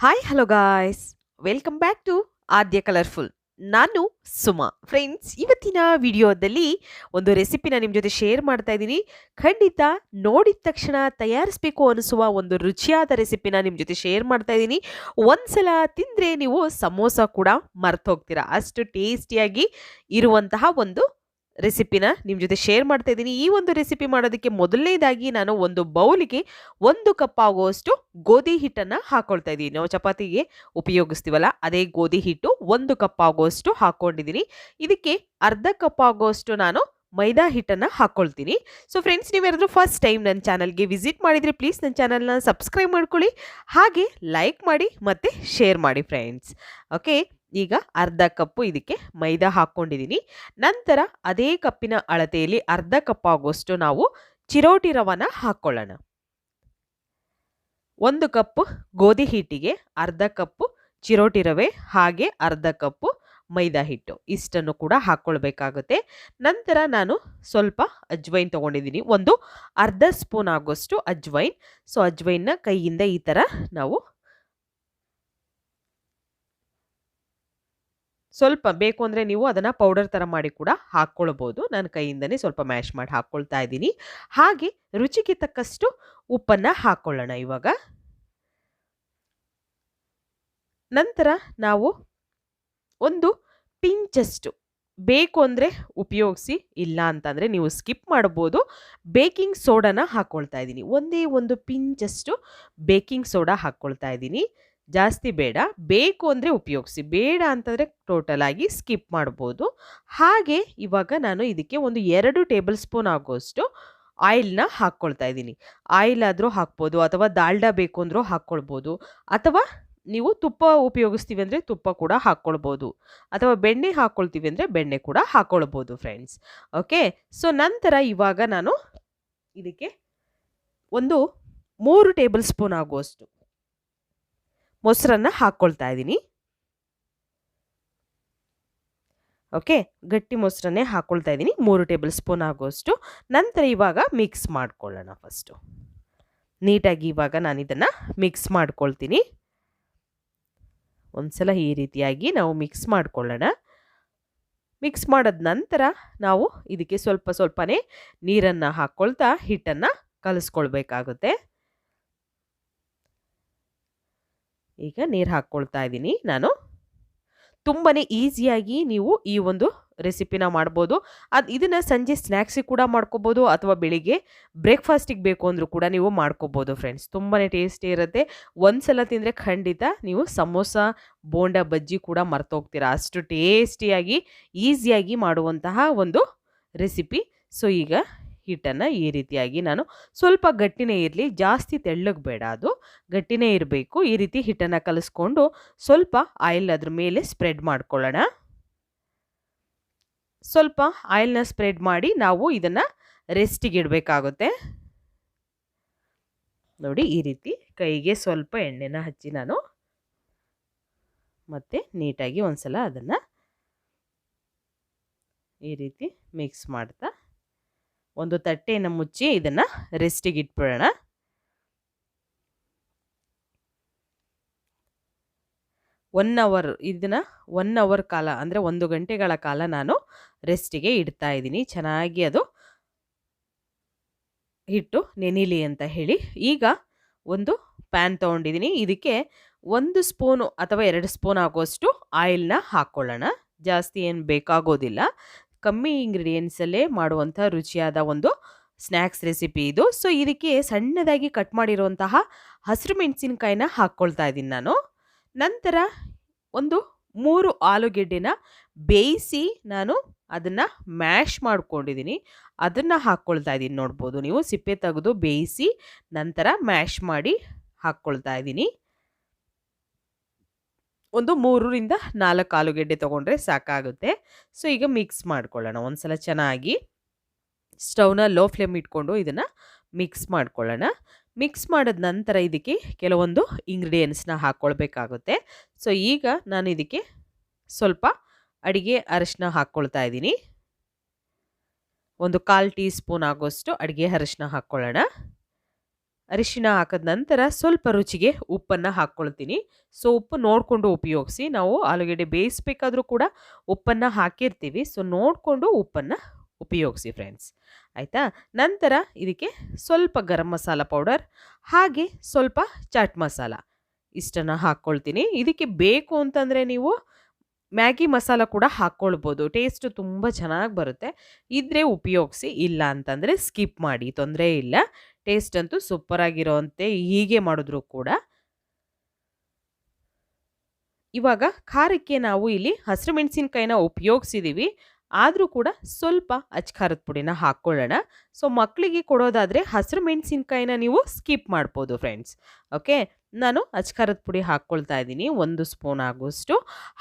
Hi hello guys, welcome back to Aadya colourful. ನಾನು Suma. Friends, ಇವತ್ತಿನ ವಿಡಿಯೋದಲ್ಲಿ ಒಂದು ರೆಸಿಪಿನ ನಿಮ್ಮ ಜೊತೆ ಶೇರ್ ಮಾಡ್ತಾ ಇದ್ದೀನಿ. ಖಂಡಿತ ನೋಡಿದ ತಕ್ಷಣ ತಯಾರಿಸಬೇಕು ಅನಿಸುವ ಒಂದು ರುಚಿಯಾದ ರೆಸಿಪಿನ ನಿಮ್ಮ ಜೊತೆ ಶೇರ್ ಮಾಡ್ತಾ ಇದ್ದೀನಿ. ಒಂದ್ಸಲ ತಿಂದರೆ ನೀವು ಸಮೋಸ ಕೂಡ ಮರ್ತು ಹೋಗ್ತೀರಾ, ಅಷ್ಟು ಟೇಸ್ಟಿಯಾಗಿ ಇರುವಂತಹ ಒಂದು ರೆಸಿಪಿನ ನಿಮ್ಮ ಜೊತೆ ಶೇರ್ ಮಾಡ್ತಾ ಇದ್ದೀನಿ. ಈ ಒಂದು ರೆಸಿಪಿ ಮಾಡೋದಕ್ಕೆ ಮೊದಲನೇದಾಗಿ ನಾನು ಒಂದು ಬೌಲಿಗೆ 1 ಕಪ್ ಆಗುವಷ್ಟು ಗೋಧಿ ಹಿಟ್ಟನ್ನು ಹಾಕೊಳ್ತಾ ಇದ್ದೀನಿ. ನಾವು ಚಪಾತಿಗೆ ಉಪಯೋಗಿಸ್ತೀವಲ್ಲ, ಅದೇ ಗೋಧಿ ಹಿಟ್ಟು 1 ಕಪ್ ಆಗುವಷ್ಟು ಹಾಕೊಂಡಿದ್ದೀನಿ. ಇದಕ್ಕೆ ಅರ್ಧ ಕಪ್ ಆಗುವಷ್ಟು ನಾನು ಮೈದಾ ಹಿಟ್ಟನ್ನು ಹಾಕ್ಕೊಳ್ತೀನಿ. ಸೊ ಫ್ರೆಂಡ್ಸ್, ನೀವೇನಾದರೂ ಫಸ್ಟ್ ಟೈಮ್ ನನ್ನ ಚಾನಲ್ಗೆ ವಿಸಿಟ್ ಮಾಡಿದರೆ ಪ್ಲೀಸ್ ನನ್ನ ಚಾನಲ್ನ ಸಬ್ಸ್ಕ್ರೈಬ್ ಮಾಡ್ಕೊಳ್ಳಿ, ಹಾಗೆ ಲೈಕ್ ಮಾಡಿ ಮತ್ತು ಶೇರ್ ಮಾಡಿ ಫ್ರೆಂಡ್ಸ್. ಓಕೆ, ಈಗ ಅರ್ಧ ಕಪ್ಪು ಇದಕ್ಕೆ ಮೈದಾ ಹಾಕ್ಕೊಂಡಿದ್ದೀನಿ. ನಂತರ ಅದೇ ಕಪ್ಪಿನ ಅಳತೆಯಲ್ಲಿ ಅರ್ಧ ಕಪ್ ಆಗುವಷ್ಟು ನಾವು ಚಿರೋಟಿ ರವನ ಹಾಕ್ಕೊಳ್ಳೋಣ. 1 ಕಪ್ ಗೋಧಿ ಹಿಟ್ಟಿಗೆ ಅರ್ಧ ಕಪ್ಪು ಚಿರೋಟಿ ರವೆ, ಹಾಗೆ ಅರ್ಧ ಕಪ್ಪು ಮೈದಾ ಹಿಟ್ಟು, ಇಷ್ಟನ್ನು ಕೂಡ ಹಾಕ್ಕೊಳ್ಬೇಕಾಗುತ್ತೆ. ನಂತರ ನಾನು ಸ್ವಲ್ಪ ಅಜ್ವೈನ್ ತೊಗೊಂಡಿದ್ದೀನಿ, ಒಂದು ಅರ್ಧ ಸ್ಪೂನ್ ಆಗುವಷ್ಟು ಅಜ್ವೈನ್. ಸೊ ಅಜ್ವೈನ್ನ ಕೈಯಿಂದ ಈ ಥರ ನಾವು ಸ್ವಲ್ಪ ಬೇಕು ಅಂದರೆ ನೀವು ಅದನ್ನು ಪೌಡರ್ ಥರ ಮಾಡಿ ಕೂಡ ಹಾಕ್ಕೊಳ್ಬೋದು. ನಾನು ಕೈಯಿಂದನೇ ಸ್ವಲ್ಪ ಮ್ಯಾಶ್ ಮಾಡಿ ಹಾಕ್ಕೊಳ್ತಾ ಇದ್ದೀನಿ. ಹಾಗೆ ರುಚಿಗೆ ತಕ್ಕಷ್ಟು ಉಪ್ಪನ್ನು ಹಾಕ್ಕೊಳ್ಳೋಣ ಇವಾಗ. ನಂತರ ನಾವು ಒಂದು ಪಿಂಚಷ್ಟು, ಬೇಕು ಅಂದರೆ ಉಪಯೋಗಿಸಿ, ಇಲ್ಲ ಅಂತಂದರೆ ನೀವು ಸ್ಕಿಪ್ ಮಾಡ್ಬೋದು, ಬೇಕಿಂಗ್ ಸೋಡಾನ ಹಾಕ್ಕೊಳ್ತಾ ಇದ್ದೀನಿ. ಒಂದೇ ಒಂದು ಪಿಂಚಷ್ಟು ಬೇಕಿಂಗ್ ಸೋಡಾ ಹಾಕ್ಕೊಳ್ತಾ ಇದ್ದೀನಿ. ಜಾಸ್ತಿ ಬೇಡ, ಬೇಕು ಅಂದರೆ ಉಪಯೋಗಿಸಿ, ಬೇಡ ಅಂತಂದರೆ ಟೋಟಲಾಗಿ ಸ್ಕಿಪ್ ಮಾಡ್ಬೋದು. ಹಾಗೆ ಇವಾಗ ನಾನು ಇದಕ್ಕೆ ಒಂದು 2 ಟೇಬಲ್ ಸ್ಪೂನ್ ಆಗುವಷ್ಟು ಆಯಿಲ್ನ ಹಾಕ್ಕೊಳ್ತಾ ಇದ್ದೀನಿ. ಆಯಿಲ್ ಆದರೂ ಹಾಕ್ಬೋದು, ಅಥವಾ ದಾಲ್ಡಾ ಬೇಕು ಅಂದರೂ ಹಾಕ್ಕೊಳ್ಬೋದು, ಅಥವಾ ನೀವು ತುಪ್ಪ ಉಪಯೋಗಿಸ್ತೀವಿ ಅಂದರೆ ತುಪ್ಪ ಕೂಡ ಹಾಕ್ಕೊಳ್ಬೋದು, ಅಥವಾ ಬೆಣ್ಣೆ ಹಾಕ್ಕೊಳ್ತೀವಿ ಅಂದರೆ ಬೆಣ್ಣೆ ಕೂಡ ಹಾಕ್ಕೊಳ್ಬೋದು ಫ್ರೆಂಡ್ಸ್. ಓಕೆ, ಸೊ ನಂತರ ಇವಾಗ ನಾನು ಇದಕ್ಕೆ ಒಂದು 3 ಟೇಬಲ್ ಸ್ಪೂನ್ ಆಗುವಷ್ಟು ಮೊಸರನ್ನ ಹಾಕ್ಕೊಳ್ತಾ ಇದ್ದೀನಿ. ಓಕೆ, ಗಟ್ಟಿ ಮೊಸರನ್ನೇ ಹಾಕ್ಕೊಳ್ತಾ ಇದ್ದೀನಿ, 3 ಟೇಬಲ್ ಸ್ಪೂನ್ ಆಗುವಷ್ಟು. ನಂತರ ಇವಾಗ ಮಿಕ್ಸ್ ಮಾಡ್ಕೊಳ್ಳೋಣ. ಫಸ್ಟು ನೀಟಾಗಿ ಇವಾಗ ನಾನು ಇದನ್ನು ಮಿಕ್ಸ್ ಮಾಡ್ಕೊಳ್ತೀನಿ. ಒಂದ್ಸಲ ಈ ರೀತಿಯಾಗಿ ನಾವು ಮಿಕ್ಸ್ ಮಾಡ್ಕೊಳ್ಳೋಣ. ಮಿಕ್ಸ್ ಮಾಡಿದ ನಂತರ ನಾವು ಇದಕ್ಕೆ ಸ್ವಲ್ಪ ಸ್ವಲ್ಪನೇ ನೀರನ್ನು ಹಾಕ್ಕೊಳ್ತಾ ಹಿಟ್ಟನ್ನು ಕಲಿಸ್ಕೊಳ್ಬೇಕಾಗುತ್ತೆ. ಈಗ ನೀರು ಹಾಕ್ಕೊಳ್ತಾ ಇದ್ದೀನಿ ನಾನು. ತುಂಬಾ ಈಸಿಯಾಗಿ ನೀವು ಈ ಒಂದು ರೆಸಿಪಿನ ಮಾಡ್ಬೋದು. ಇದನ್ನು ಸಂಜೆ ಸ್ನ್ಯಾಕ್ಸಿಗೆ ಕೂಡ ಮಾಡ್ಕೋಬೋದು, ಅಥವಾ ಬೆಳಿಗ್ಗೆ ಬ್ರೇಕ್ಫಾಸ್ಟಿಗೆ ಬೇಕು ಅಂದರೂ ಕೂಡ ನೀವು ಮಾಡ್ಕೋಬೋದು ಫ್ರೆಂಡ್ಸ್. ತುಂಬಾ ಟೇಸ್ಟಿ ಇರುತ್ತೆ. ಒಂದ್ಸಲ ತಿಂದರೆ ಖಂಡಿತ ನೀವು ಸಮೋಸ, ಬೋಂಡ, ಬಜ್ಜಿ ಕೂಡ ಮರ್ತೋಗ್ತೀರಾ, ಅಷ್ಟು ಟೇಸ್ಟಿಯಾಗಿ ಈಸಿಯಾಗಿ ಮಾಡುವಂತಹ ಒಂದು ರೆಸಿಪಿ. ಸೊ ಈಗ ಹಿಟ್ಟನ್ನು ಈ ರೀತಿಯಾಗಿ ನಾನು ಸ್ವಲ್ಪ ಗಟ್ಟಿನೇ ಇರಲಿ, ಜಾಸ್ತಿ ತೆಳ್ಳಗೆ ಬೇಡ, ಅದು ಗಟ್ಟಿನೇ ಇರಬೇಕು. ಈ ರೀತಿ ಹಿಟ್ಟನ್ನು ಕಲಿಸ್ಕೊಂಡು ಸ್ವಲ್ಪ ಆಯಿಲ್ ಅದ್ರ ಮೇಲೆ ಸ್ಪ್ರೆಡ್ ಮಾಡ್ಕೊಳ್ಳೋಣ. ಸ್ವಲ್ಪ ಆಯಿಲ್ನ ಸ್ಪ್ರೆಡ್ ಮಾಡಿ ನಾವು ಇದನ್ನು ರೆಸ್ಟಿಗೆ ಇಡಬೇಕಾಗುತ್ತೆ. ನೋಡಿ, ಈ ರೀತಿ ಕೈಗೆ ಸ್ವಲ್ಪ ಎಣ್ಣೆನ ಹಚ್ಚಿ ನಾನು ಮತ್ತೆ ನೀಟಾಗಿ ಒಂದ್ಸಲ ಅದನ್ನು ಈ ರೀತಿ ಮಿಕ್ಸ್ ಮಾಡ್ತಾ ಒಂದು ತಟ್ಟೆಯನ್ನು ಮುಚ್ಚಿ ಇದನ್ನು ರೆಸ್ಟಿಗೆ ಇಟ್ಬಿಡೋಣ. ಇದನ್ನು 1 ಅವರ್ ಕಾಲ, ಅಂದರೆ 1 ಗಂಟೆಗಳ ಕಾಲ ನಾನು ರೆಸ್ಟಿಗೆ ಇಡ್ತಾ ಇದ್ದೀನಿ, ಚೆನ್ನಾಗಿ ಅದು ಹಿಟ್ಟು ನೆನಿಲಿ ಅಂತ ಹೇಳಿ. ಈಗ ಒಂದು ಪ್ಯಾನ್ ತೊಗೊಂಡಿದ್ದೀನಿ, ಇದಕ್ಕೆ 1 ಸ್ಪೂನು ಅಥವಾ 2 ಸ್ಪೂನ್ ಆಗುವಷ್ಟು ಆಯಿಲ್ನ ಹಾಕ್ಕೊಳ್ಳೋಣ. ಜಾಸ್ತಿ ಏನು ಬೇಕಾಗೋದಿಲ್ಲ, ಕಮ್ಮಿ ಇಂಗ್ರೀಡಿಯೆಂಟ್ಸಲ್ಲೇ ಮಾಡುವಂಥ ರುಚಿಯಾದ ಒಂದು ಸ್ನ್ಯಾಕ್ಸ್ ರೆಸಿಪಿ ಇದು. ಸೊ ಇದಕ್ಕೆ ಸಣ್ಣದಾಗಿ ಕಟ್ ಮಾಡಿರುವಂತಹ ಹಸಿರು ಮೆಣಸಿನಕಾಯಿನ ಹಾಕ್ಕೊಳ್ತಾ ಇದ್ದೀನಿ ನಾನು. ನಂತರ ಒಂದು 3 ಆಲೂಗೆಡ್ಡೆನ ಬೇಯಿಸಿ ನಾನು ಅದನ್ನು ಮ್ಯಾಶ್ ಮಾಡ್ಕೊಂಡಿದ್ದೀನಿ, ಅದನ್ನು ಹಾಕ್ಕೊಳ್ತಾ ಇದ್ದೀನಿ. ನೋಡ್ಬೋದು ನೀವು, ಸಿಪ್ಪೆ ತೆಗೆದು ಬೇಯಿಸಿ ನಂತರ ಮ್ಯಾಶ್ ಮಾಡಿ ಹಾಕ್ಕೊಳ್ತಾ ಇದ್ದೀನಿ. ಒಂದು 3ರಿಂದ 4 ಆಲೂಗೆಡ್ಡೆ ತೊಗೊಂಡ್ರೆ ಸಾಕಾಗುತ್ತೆ. ಸೊ ಈಗ ಮಿಕ್ಸ್ ಮಾಡ್ಕೊಳ್ಳೋಣ ಒಂದ್ಸಲ ಚೆನ್ನಾಗಿ. ಸ್ಟವ್ನ ಲೋ ಫ್ಲೇಮ್ ಇಟ್ಕೊಂಡು ಇದನ್ನು ಮಿಕ್ಸ್ ಮಾಡ್ಕೊಳ್ಳೋಣ. ಮಿಕ್ಸ್ ಮಾಡಿದ ನಂತರ ಇದಕ್ಕೆ ಕೆಲವೊಂದು ಇಂಗ್ರೀಡಿಯೆಂಟ್ಸ್ನ ಹಾಕ್ಕೊಳ್ಬೇಕಾಗುತ್ತೆ. ಸೊ ಈಗ ನಾನು ಇದಕ್ಕೆ ಸ್ವಲ್ಪ ಅಡಿಗೆ ಅರಿಶಿನ ಹಾಕ್ಕೊಳ್ತಾ ಇದ್ದೀನಿ. ಒಂದು 1/4 ಟೀ ಸ್ಪೂನ್ ಆಗೋಷ್ಟು ಅಡಿಗೆ ಅರಿಶಿನ ಹಾಕ್ಕೊಳ್ಳೋಣ. ಅರಿಶಿನ ಹಾಕಿದ ನಂತರ ಸ್ವಲ್ಪ ರುಚಿಗೆ ಉಪ್ಪನ್ನು ಹಾಕ್ಕೊಳ್ತೀನಿ. ಸೊ ಉಪ್ಪು ನೋಡಿಕೊಂಡು ಉಪಯೋಗಿಸಿ. ನಾವು ಆಲೂಗೆಡ್ಡೆ ಬೇಯಿಸಬೇಕಾದ್ರೂ ಕೂಡ ಉಪ್ಪನ್ನು ಹಾಕಿರ್ತೀವಿ. ಸೊ ನೋಡಿಕೊಂಡು ಉಪ್ಪನ್ನು ಉಪಯೋಗಿಸಿ ಫ್ರೆಂಡ್ಸ್, ಆಯಿತಾ. ನಂತರ ಇದಕ್ಕೆ ಸ್ವಲ್ಪ ಗರಂ ಮಸಾಲ ಪೌಡರ್ ಹಾಗೆ ಸ್ವಲ್ಪ ಚಾಟ್ ಮಸಾಲ ಇಷ್ಟನ್ನು ಹಾಕ್ಕೊಳ್ತೀನಿ. ಇದಕ್ಕೆ ಬೇಕು ಅಂತಂದರೆ ನೀವು ಮ್ಯಾಗಿ ಮಸಾಲ ಕೂಡ ಹಾಕ್ಕೊಳ್ಬೋದು. ಟೇಸ್ಟು ತುಂಬ ಚೆನ್ನಾಗಿ ಬರುತ್ತೆ. ಇದ್ರೆ ಉಪಯೋಗಿಸಿ, ಇಲ್ಲ ಅಂತಂದರೆ ಸ್ಕಿಪ್ ಮಾಡಿ, ತೊಂದರೆ ಇಲ್ಲ. ಟೇಸ್ಟ್ ಅಂತೂ ಸೂಪರಾಗಿರೋಂತೆ ಹೀಗೆ ಮಾಡಿದ್ರು ಕೂಡ. ಇವಾಗ ಖಾರಕ್ಕೆ ನಾವು ಇಲ್ಲಿ ಹಸಿರು ಮೆಣಸಿನ್ಕಾಯಿನ ಉಪಯೋಗಿಸಿದ್ದೀವಿ. ಆದರೂ ಕೂಡ ಸ್ವಲ್ಪ ಅಚ್ಕಾರದ ಪುಡಿನ ಹಾಕ್ಕೊಳ್ಳೋಣ. ಸೊ ಮಕ್ಕಳಿಗೆ ಕೊಡೋದಾದರೆ ಹಸಿರು ಮೆಣಸಿನ್ಕಾಯಿನ ನೀವು ಸ್ಕಿಪ್ ಮಾಡ್ಬೋದು ಫ್ರೆಂಡ್ಸ್. ಓಕೆ, ನಾನು ಅಚ್ಕಾರದ ಪುಡಿ ಹಾಕ್ಕೊಳ್ತಾ ಇದ್ದೀನಿ 1 ಸ್ಪೂನ್ ಆಗುವಷ್ಟು.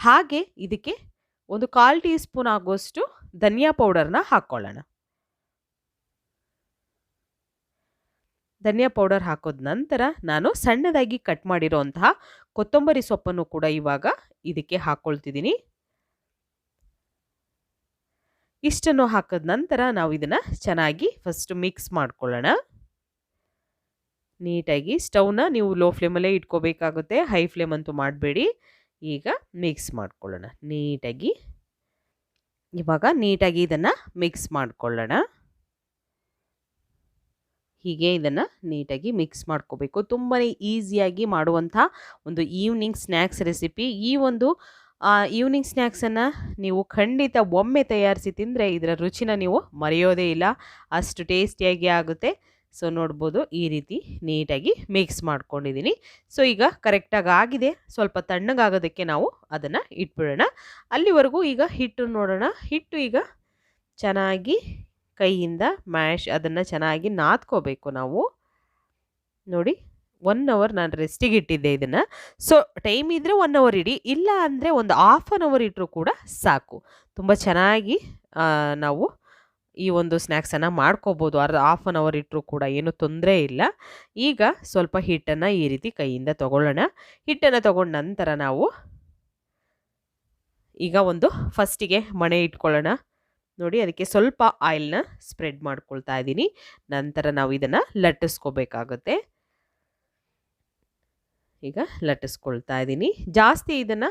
ಹಾಗೆ ಇದಕ್ಕೆ 1/4 ಟೀ ಸ್ಪೂನ್ ಆಗುವಷ್ಟು ಧನಿಯಾ ಪೌಡರ್ನ ಹಾಕ್ಕೊಳ್ಳೋಣ. ಧನಿಯಾ ಪೌಡರ್ ಹಾಕೋದ ನಂತರ ನಾನು ಸಣ್ಣದಾಗಿ ಕಟ್ ಮಾಡಿರೋಂತಹ ಕೊತ್ತಂಬರಿ ಸೊಪ್ಪನ್ನು ಕೂಡ ಇವಾಗ ಇದಕ್ಕೆ ಹಾಕ್ಕೊಳ್ತಿದ್ದೀನಿ. ಇಷ್ಟನ್ನು ಹಾಕಿದ ನಂತರ ನಾವು ಇದನ್ನು ಚೆನ್ನಾಗಿ ಫಸ್ಟ್ ಮಿಕ್ಸ್ ಮಾಡ್ಕೊಳ್ಳೋಣ. ನೀಟಾಗಿ ಸ್ಟವ್ನ ನೀವು ಲೋ ಫ್ಲೇಮಲ್ಲೇ ಇಟ್ಕೋಬೇಕಾಗುತ್ತೆ, ಹೈ ಫ್ಲೇಮ್ ಅಂತೂ ಮಾಡಬೇಡಿ. ಈಗ ಮಿಕ್ಸ್ ಮಾಡ್ಕೊಳ್ಳೋಣ ನೀಟಾಗಿ. ಇವಾಗ ನೀಟಾಗಿ ಇದನ್ನು ಮಿಕ್ಸ್ ಮಾಡ್ಕೊಳ್ಳೋಣ. ಹೀಗೆ ಇದನ್ನು ನೀಟಾಗಿ ಮಿಕ್ಸ್ ಮಾಡ್ಕೋಬೇಕು. ತುಂಬಾ ಈಸಿಯಾಗಿ ಮಾಡುವಂಥ ಒಂದು ಈವ್ನಿಂಗ್ ಸ್ನ್ಯಾಕ್ಸ್ ರೆಸಿಪಿ. ಈ ಒಂದು ಈವ್ನಿಂಗ್ ಸ್ನ್ಯಾಕ್ಸನ್ನು ನೀವು ಖಂಡಿತ ಒಮ್ಮೆ ತಯಾರಿಸಿ ತಿಂದರೆ ಇದರ ರುಚಿನ ನೀವು ಮರೆಯೋದೇ ಇಲ್ಲ, ಅಷ್ಟು ಟೇಸ್ಟಿಯಾಗಿ ಆಗುತ್ತೆ. ಸೊ ನೋಡ್ಬೋದು, ಈ ರೀತಿ ನೀಟಾಗಿ ಮಿಕ್ಸ್ ಮಾಡ್ಕೊಂಡಿದ್ದೀನಿ. ಸೊ ಈಗ ಕರೆಕ್ಟಾಗಿ ಆಗಿದೆ. ಸ್ವಲ್ಪ ತಣ್ಣಗಾಗೋದಕ್ಕೆ ನಾವು ಅದನ್ನು ಇಟ್ಬಿಡೋಣ. ಅಲ್ಲಿವರೆಗೂ ಈಗ ಹಿಟ್ಟು ನೋಡೋಣ. ಹಿಟ್ಟು ಈಗ ಚೆನ್ನಾಗಿ ಕೈಯಿಂದ ಅದನ್ನು ಚೆನ್ನಾಗಿ ನಾದ್ಕೋಬೇಕು ನಾವು. ನೋಡಿ 1 ಅವರ್ ನಾನು ರೆಸ್ಟಿಗೆ ಇಟ್ಟಿದ್ದೆ ಇದನ್ನು. ಸೊ ಟೈಮ್ ಇದ್ದರೆ 1 ಅವರ್ ಇಡಿ, ಇಲ್ಲ ಅಂದರೆ ಒಂದು ಹಾಫ್ ಆನ್ ಅವರ್ ಇಟ್ಟರೂ ಕೂಡ ಸಾಕು. ತುಂಬ ಚೆನ್ನಾಗಿ ನಾವು ಈ ಒಂದು ಸ್ನ್ಯಾಕ್ಸನ್ನು ಮಾಡ್ಕೋಬೋದು. ಹಾಫ್ ಆನ್ ಅವರ್ ಇಟ್ಟರೂ ಕೂಡ ಏನೂ ತೊಂದರೆ ಇಲ್ಲ. ಈಗ ಸ್ವಲ್ಪ ಹಿಟ್ಟನ್ನು ಈ ರೀತಿ ಕೈಯಿಂದ ತಗೊಳ್ಳೋಣ. ಹಿಟ್ಟನ್ನು ತಗೊಂಡ ನಂತರ ನಾವು ಈಗ ಒಂದು ಫಸ್ಟಿಗೆ ಮಣೆ ಇಟ್ಕೊಳ್ಳೋಣ. ನೋಡಿ, ಅದಕ್ಕೆ ಸ್ವಲ್ಪ ಆಯಿಲ್ನ ಸ್ಪ್ರೆಡ್ ಮಾಡ್ಕೊಳ್ತಾ ಇದ್ದೀನಿ. ನಂತರ ನಾವು ಇದನ್ನು ಲಟ್ಟಿಸ್ಕೋಬೇಕಾಗುತ್ತೆ. ಈಗ ಲಟ್ಟಿಸ್ಕೊಳ್ತಾ ಇದ್ದೀನಿ. ಜಾಸ್ತಿ ಇದನ್ನು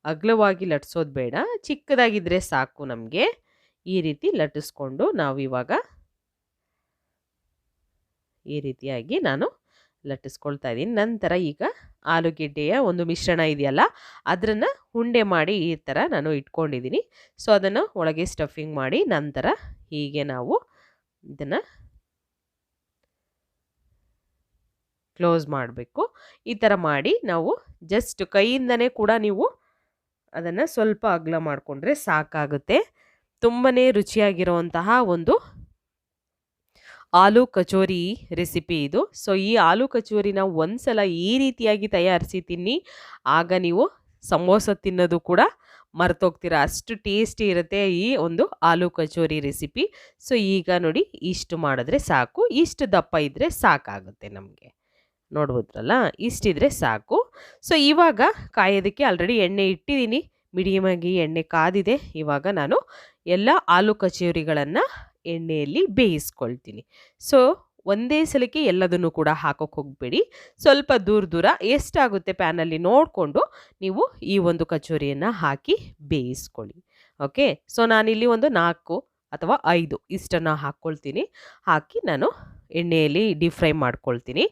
ಅಗಲವಾಗಿ ಲಟ್ಟಿಸೋದು ಬೇಡ, ಚಿಕ್ಕದಾಗಿದ್ದರೆ ಸಾಕು ನಮಗೆ. ಈ ರೀತಿ ಲಟ್ಟಿಸ್ಕೊಂಡು ನಾವು ಇವಾಗ ಈ ರೀತಿಯಾಗಿ ನಾನು ಲಟ್ಟಿಸ್ಕೊಳ್ತಾ ಇದ್ದೀನಿ. ನಂತರ ಈಗ ಆಲೂಗೆಡ್ಡೆಯ ಒಂದು ಮಿಶ್ರಣ ಇದೆಯಲ್ಲ, ಅದನ್ನು ಉಂಡೆ ಮಾಡಿ ಈ ಥರ ನಾನು ಇಟ್ಕೊಂಡಿದ್ದೀನಿ. ಸೊ ಅದನ್ನು ಒಳಗೆ ಸ್ಟಫಿಂಗ್ ಮಾಡಿ ನಂತರ ಹೀಗೆ ನಾವು ಇದನ್ನು ಕ್ಲೋಸ್ ಮಾಡಬೇಕು. ಈ ಥರ ಮಾಡಿ ನಾವು ಜಸ್ಟ್ ಕೈಯಿಂದನೇ ಕೂಡ ನೀವು ಅದನ್ನು ಸ್ವಲ್ಪ ಅಗಲ ಮಾಡಿಕೊಂಡ್ರೆ ಸಾಕಾಗುತ್ತೆ. ತುಂಬಾ ರುಚಿಯಾಗಿರುವಂತಹ ಒಂದು ಆಲೂ ಕಚೋರಿ ರೆಸಿಪಿ ಇದು. ಸೊ ಈ ಆಲೂ ಕಚೋರಿನ ಒಂದ್ಸಲ ಈ ರೀತಿಯಾಗಿ ತಯಾರಿಸಿ ತಿನ್ನಿ, ಆಗ ನೀವು ಸಮೋಸ ತಿನ್ನೋದು ಕೂಡ ಮರ್ತೋಗ್ತೀರಾ, ಅಷ್ಟು ಟೇಸ್ಟಿ ಇರುತ್ತೆ ಈ ಒಂದು ಆಲೂ ಕಚೋರಿ ರೆಸಿಪಿ. ಸೊ ಈಗ ನೋಡಿ, ಇಷ್ಟು ಮಾಡಿದ್ರೆ ಸಾಕು. ಇಷ್ಟು ದಪ್ಪ ಇದ್ದರೆ ಸಾಕಾಗುತ್ತೆ ನಮಗೆ. ನೋಡ್ಬೋದ್ರಲ್ಲ, ಇಷ್ಟಿದ್ರೆ ಸಾಕು. ಸೊ ಇವಾಗ ಕಾಯೋದಕ್ಕೆ ಆಲ್ರೆಡಿ ಎಣ್ಣೆ ಇಟ್ಟಿದ್ದೀನಿ. ಮೀಡಿಯಮಾಗಿ ಎಣ್ಣೆ ಕಾದಿದೆ. ಇವಾಗ ನಾನು ಎಲ್ಲ ಆಲೂ ಕಚೋರಿಗಳನ್ನು ಎಣ್ಣೆಯಲ್ಲಿ ಬೇಯಿಸ್ಕೊಳ್ತೀನಿ. ಸೊ ಒಂದೇ ಸಲಕ್ಕೆ ಎಲ್ಲದನ್ನು ಕೂಡ ಹಾಕೋಕ್ಕೆ ಹೋಗಬೇಡಿ. ಸ್ವಲ್ಪ ದೂರ ದೂರ ಎಷ್ಟಾಗುತ್ತೆ ಪ್ಯಾನಲ್ಲಿ ನೋಡಿಕೊಂಡು ನೀವು ಈ ಒಂದು ಕಚೋರಿಯನ್ನು ಹಾಕಿ ಬೇಯಿಸ್ಕೊಳ್ಳಿ. ಓಕೆ, ಸೊ ನಾನಿಲ್ಲಿ ಒಂದು 4 ಅಥವಾ 5 ಇಷ್ಟನ್ನು ಹಾಕ್ಕೊಳ್ತೀನಿ. ಹಾಕಿ ನಾನು ಎಣ್ಣೆಯಲ್ಲಿ ಡೀಪ್ ಫ್ರೈ ಮಾಡ್ಕೊಳ್ತೀನಿ.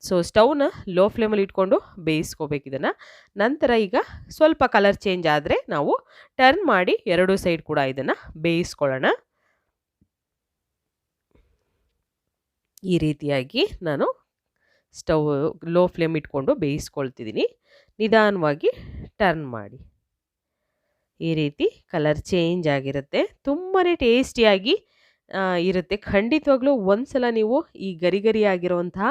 ಸೊ ಸ್ಟವ್ನ ಲೋ ಫ್ಲೇಮಲ್ಲಿ ಇಟ್ಕೊಂಡು ಬೇಯಿಸ್ಕೋಬೇಕು ಇದನ್ನು. ನಂತರ ಈಗ ಸ್ವಲ್ಪ ಕಲರ್ ಚೇಂಜ್ ಆದರೆ ನಾವು ಟರ್ನ್ ಮಾಡಿ 2 ಸೈಡ್ ಕೂಡ ಇದನ್ನು ಬೇಯಿಸ್ಕೊಳ್ಳೋಣ. ಈ ರೀತಿಯಾಗಿ ನಾನು ಸ್ಟವ್ ಲೋ ಫ್ಲೇಮ್ ಇಟ್ಕೊಂಡು ಬೇಯಿಸ್ಕೊಳ್ತಿದ್ದೀನಿ. ನಿಧಾನವಾಗಿ ಟರ್ನ್ ಮಾಡಿ. ಈ ರೀತಿ ಕಲರ್ ಚೇಂಜ್ ಆಗಿರುತ್ತೆ. ತುಂಬಾ ಟೇಸ್ಟಿಯಾಗಿ ಇರುತ್ತೆ. ಖಂಡಿತವಾಗ್ಲೂ ಒಂದ್ಸಲ ನೀವು ಈ ಗರಿ ಗರಿ ಆಗಿರುವಂತಹ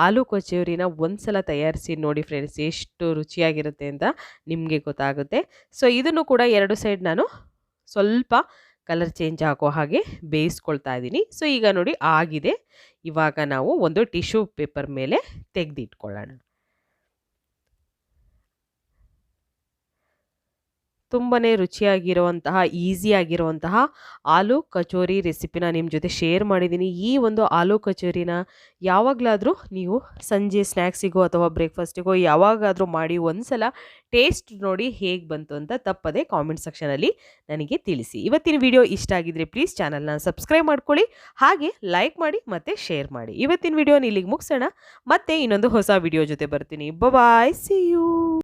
ಆಲೂ ಕಚೋರಿನ ಒಂದ್ಸಲ ತಯಾರಿಸಿ ನೋಡಿ ಫ್ರೆಂಡ್ಸ್, ಎಷ್ಟು ರುಚಿಯಾಗಿರುತ್ತೆ ಅಂತ ನಿಮಗೆ ಗೊತ್ತಾಗುತ್ತೆ. ಸೊ ಇದನ್ನು ಕೂಡ 2 ಸೈಡ್ ನಾನು ಸ್ವಲ್ಪ ಕಲರ್ ಚೇಂಜ್ ಆಗೋ ಹಾಗೆ ಬೇಯಿಸ್ಕೊಳ್ತಾ ಇದ್ದೀನಿ. ಸೊ ಈಗ ನೋಡಿ ಆಗಿದೆ. ಇವಾಗ ನಾವು ಒಂದು ಟಿಶ್ಯೂ ಪೇಪರ್ ಮೇಲೆ ತೆಗೆದಿಟ್ಕೊಳ್ಳೋಣ. ತುಂಬಾ ರುಚಿಯಾಗಿರುವಂತಹ ಈಸಿಯಾಗಿರುವಂತಹ ಆಲೂ ಕಚೋರಿ ರೆಸಿಪಿನ ನಿಮ್ಮ ಜೊತೆ ಶೇರ್ ಮಾಡಿದ್ದೀನಿ. ಈ ಒಂದು ಆಲೂ ಕಚೋರಿನ ಯಾವಾಗಲಾದರೂ ನೀವು ಸಂಜೆ ಸ್ನ್ಯಾಕ್ಸಿಗೋ ಅಥವಾ ಬ್ರೇಕ್ಫಾಸ್ಟಿಗೋ ಯಾವಾಗಾದರೂ ಮಾಡಿ ಒಂದ್ಸಲ ಟೇಸ್ಟ್ ನೋಡಿ ಹೇಗೆ ಬಂತು ಅಂತ ತಪ್ಪದೆ ಕಾಮೆಂಟ್ ಸೆಕ್ಷನಲ್ಲಿ ನನಗೆ ತಿಳಿಸಿ. ಇವತ್ತಿನ ವಿಡಿಯೋ ಇಷ್ಟ ಆಗಿದ್ರೆ ಪ್ಲೀಸ್ ಚಾನಲ್ನ ಸಬ್ಸ್ಕ್ರೈಬ್ ಮಾಡ್ಕೊಳ್ಳಿ, ಹಾಗೆ ಲೈಕ್ ಮಾಡಿ ಮತ್ತು ಶೇರ್ ಮಾಡಿ. ಇವತ್ತಿನ ವಿಡಿಯೋನ ಇಲ್ಲಿಗೆ ಮುಗಿಸೋಣ. ಮತ್ತೆ ಇನ್ನೊಂದು ಹೊಸ ವಿಡಿಯೋ ಜೊತೆ ಬರ್ತೀನಿ. ಬಾಯ್, ಸಿ ಯು.